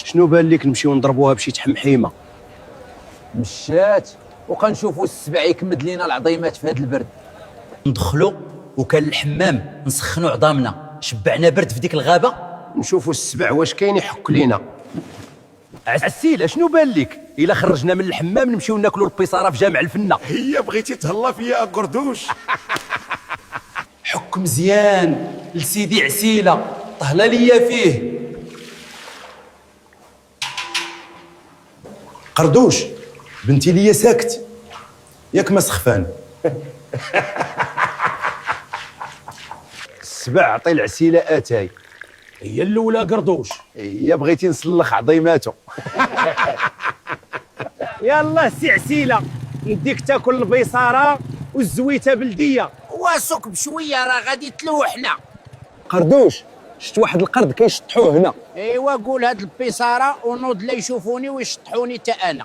شنو بان لك نمشيو نضربوها بشي تحمحيمه؟ مشات وكنشوفوا السبع يكمد لينا العظيمات في هذا البرد. ندخلوا وكان الحمام نسخنوا عظامنا، شبعنا برد في ديك الغابه. نشوفوا السبع واش كاين يحك لينا. عسيل شنو بان لك؟ الا خرجنا من الحمام نمشيو ناكلوا البيصاره في جامع الفنه. هي بغيتي تهلا فيا قردوش؟ حك مزيان لسيدي عسيله، طهلا ليا فيه. قردوش بنتي ليا ساكت ياك ما سخفان. السبع عطي العسيله اتاي. هي الاولى قردوش. هي بغيتي نسلخ عظيماتو. يلا سي عسيله نديك تاكل البيصاره والزويته بلديه. واسك بشويه راه غادي تلوحنا. قردوش شفت واحد القرد كيشطحوه هنا. ايوا قول هاد البيصاره ونوض لا يشوفوني ويشطحوني تا انا.